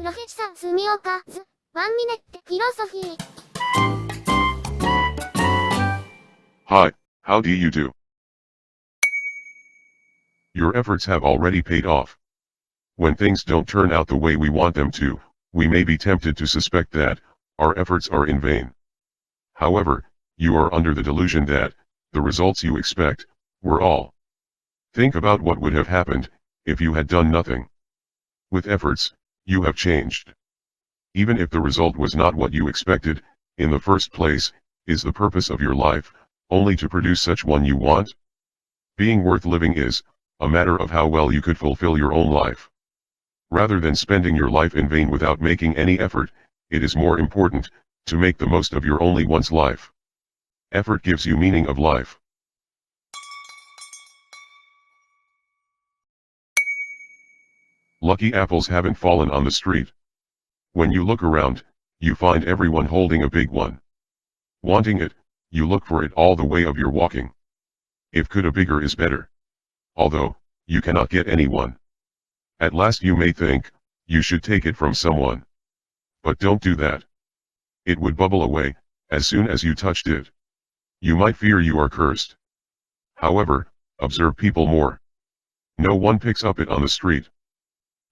Prof.SUMIOKA's 1 Minute Philosophy. Hi, how do you do? Your efforts have already paid off. When things don't turn out the way we want them to, we may be tempted to suspect that our efforts are in vain. However, you are under the delusion that the results you expect were all. Think about what would have happened if you had done nothing. With efforts, you have changed. Even if the result was not what you expected, in the first place, is the purpose of your life only to produce such one you want? Being worth living is a matter of how well you could fulfill your own life. Rather than spending your life in vain without making any effort, it is more important to make the most of your only one's life. Effort gives you meaning of life. Lucky apples haven't fallen on the street. When you look around, you find everyone holding a big one. Wanting it, you look for it all the way of your walking. If could a bigger is better. Although, you cannot get any one. At last you may think, you should take it from someone. But don't do that. It would bubble away, as soon as you touched it. You might fear you are cursed. However, observe people more. No one picks up it on the street.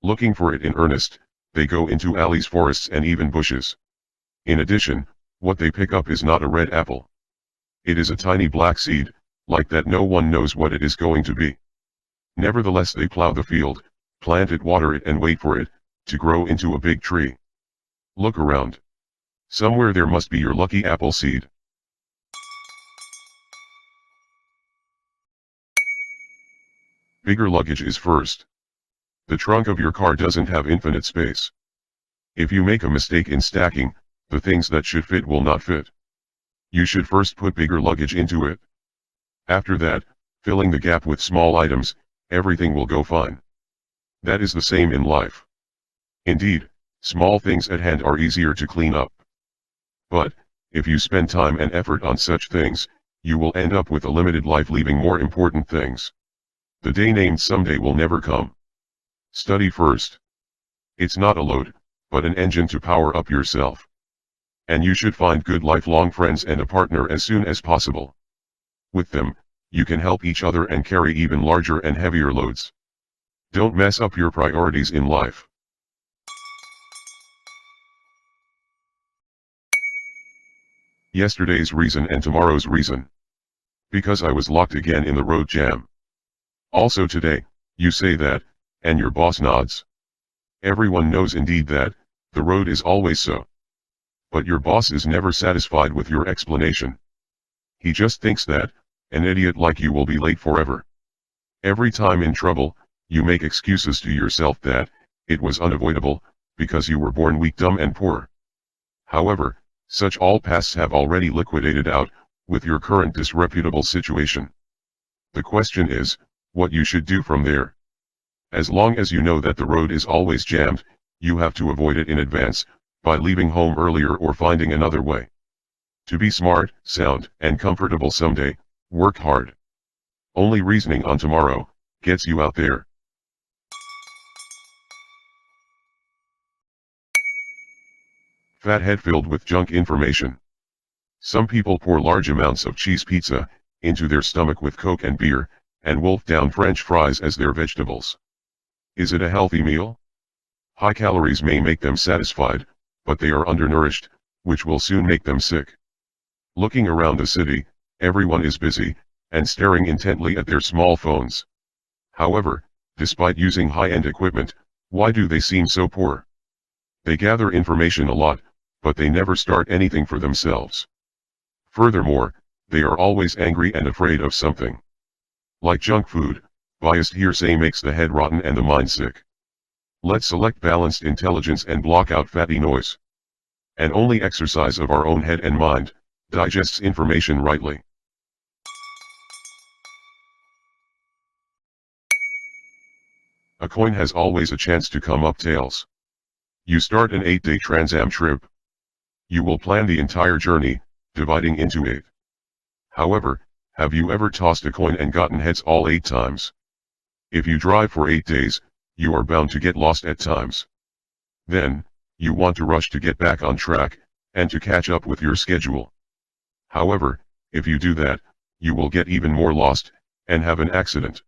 Looking for it in earnest, they go into alleys, forests and even bushes. In addition, what they pick up is not a red apple. It is a tiny black seed, like that no one knows what it is going to be. Nevertheless they plow the field, plant it, water it and wait for it to grow into a big tree. Look around. Somewhere there must be your lucky apple seed. Bigger luggage is first. The trunk of your car doesn't have infinite space. If you make a mistake in stacking, the things that should fit will not fit. You should first put bigger luggage into it. After that, filling the gap with small items, everything will go fine. That is the same in life. Indeed, small things at hand are easier to clean up. But, if you spend time and effort on such things, you will end up with a limited life, leaving more important things. The day named someday will never come. Study first. It's not a load, but an engine to power up yourself. And you should find good lifelong friends and a partner as soon as possible. With them, you can help each other and carry even larger and heavier loads. Don't mess up your priorities in life. Yesterday's reason and tomorrow's reason. Because I was locked again in the road jam. Also today, you say that, and your boss nods. Everyone knows indeed that the road is always so. But your boss is never satisfied with your explanation. He just thinks that an idiot like you will be late forever. Every time in trouble, you make excuses to yourself that it was unavoidable because you were born weak, dumb and poor. However, such all pasts have already liquidated out with your current disreputable situation. The question is, what you should do from there. As long as you know that the road is always jammed, you have to avoid it in advance, by leaving home earlier or finding another way. To be smart, sound, and comfortable someday, work hard. Only reasoning on tomorrow gets you out there. Fat head filled with junk information. Some people pour large amounts of cheese pizza into their stomach with Coke and beer, and wolf down French fries as their vegetables. Is it a healthy meal? High calories may make them satisfied, but they are undernourished, which will soon make them sick. Looking around the city, everyone is busy, and staring intently at their small phones. However, despite using high-end equipment, why do they seem so poor? They gather information a lot, but they never start anything for themselves. Furthermore, they are always angry and afraid of something. Like junk food, biased hearsay makes the head rotten and the mind sick. Let's select balanced intelligence and block out fatty noise. And only exercise of our own head and mind digests information rightly. A coin has always a chance to come up tails. You start an 8-day Trans Am trip. You will plan the entire journey, dividing into 8. However, have you ever tossed a coin and gotten heads all 8 times? If you drive for 8 days, you are bound to get lost at times. Then, you want to rush to get back on track, and to catch up with your schedule. However, if you do that, you will get even more lost, and have an accident.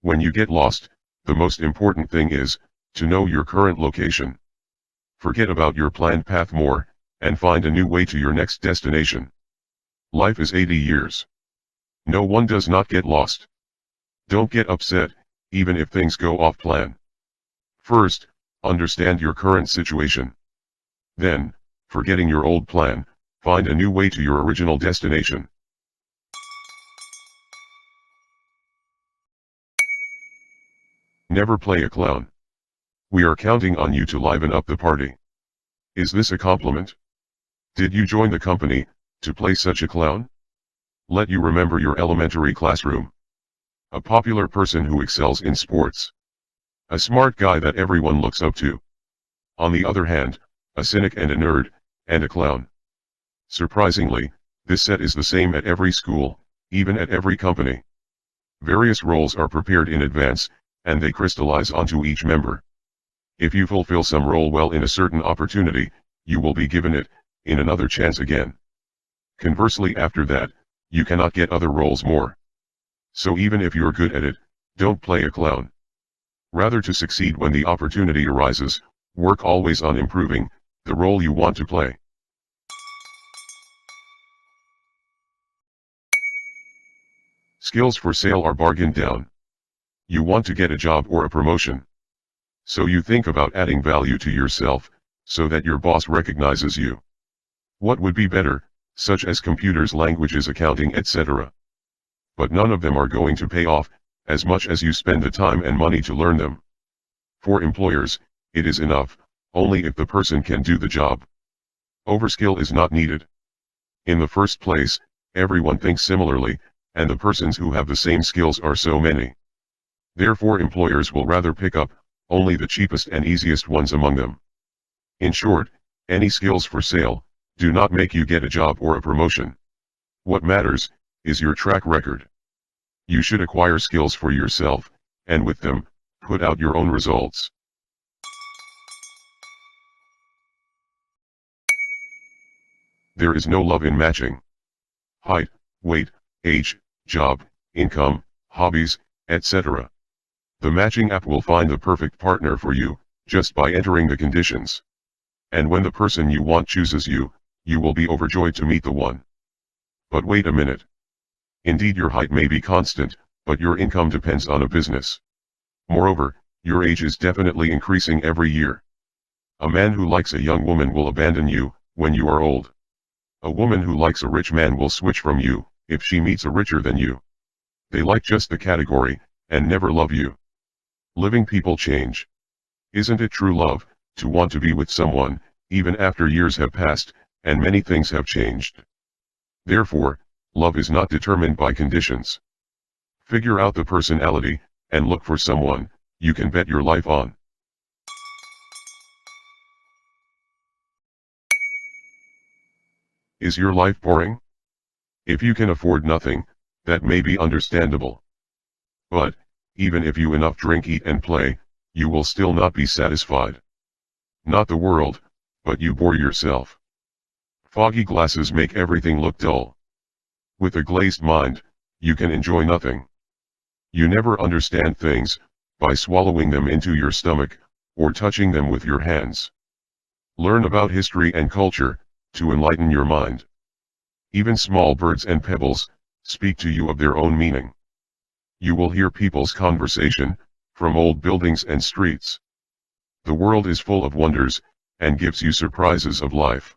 When you get lost, the most important thing is to know your current location. Forget about your planned path more, and find a new way to your next destination. Life is 80 years. No one does not get lost. Don't get upset, even if things go off plan. First, understand your current situation. Then, forgetting your old plan, find a new way to your original destination. Never play a clown. We are counting on you to liven up the party. Is this a compliment? Did you join the company to play such a clown? Let you remember your elementary classroom. A popular person who excels in sports. A smart guy that everyone looks up to. On the other hand, a cynic and a nerd, and a clown. Surprisingly, this set is the same at every school, even at every company. Various roles are prepared in advance, and they crystallize onto each member. If you fulfill some role well in a certain opportunity, you will be given it, in another chance again. Conversely, after that, you cannot get other roles more. So even if you're good at it, don't play a clown. Rather, to succeed when the opportunity arises, work always on improving the role you want to play. Skills for sale are bargained down. You want to get a job or a promotion. So you think about adding value to yourself, so that your boss recognizes you. What would be better, such as computers, languages, accounting, etc. But none of them are going to pay off, as much as you spend the time and money to learn them. For employers, it is enough, only if the person can do the job. Overskill is not needed. In the first place, everyone thinks similarly, and the persons who have the same skills are so many. Therefore, employers will rather pick up only the cheapest and easiest ones among them. In short, any skills for sale do not make you get a job or a promotion. What matters is your track record. You should acquire skills for yourself, and with them, put out your own results. There is no love in matching. Height, weight, age, job, income, hobbies, etc. The matching app will find the perfect partner for you, just by entering the conditions. And when the person you want chooses you, you will be overjoyed to meet the one. But wait a minute. Indeed, your height may be constant, but your income depends on a business. Moreover, your age is definitely increasing every year. A man who likes a young woman will abandon you when you are old. A woman who likes a rich man will switch from you if she meets a richer than you. They like just the category, and never love you. Living people change. Isn't it true love, to want to be with someone, even after years have passed, and many things have changed? Therefore, love is not determined by conditions. Figure out the personality, and look for someone you can bet your life on. Is your life boring? If you can afford nothing, that may be understandable. But, even if you enough drink, eat and play, you will still not be satisfied. Not the world, but you bore yourself. Foggy glasses make everything look dull. With a glazed mind, you can enjoy nothing. You never understand things by swallowing them into your stomach, or touching them with your hands. Learn about history and culture, to enlighten your mind. Even small birds and pebbles speak to you of their own meaning. You will hear people's conversation from old buildings and streets. The world is full of wonders, and gives you surprises of life.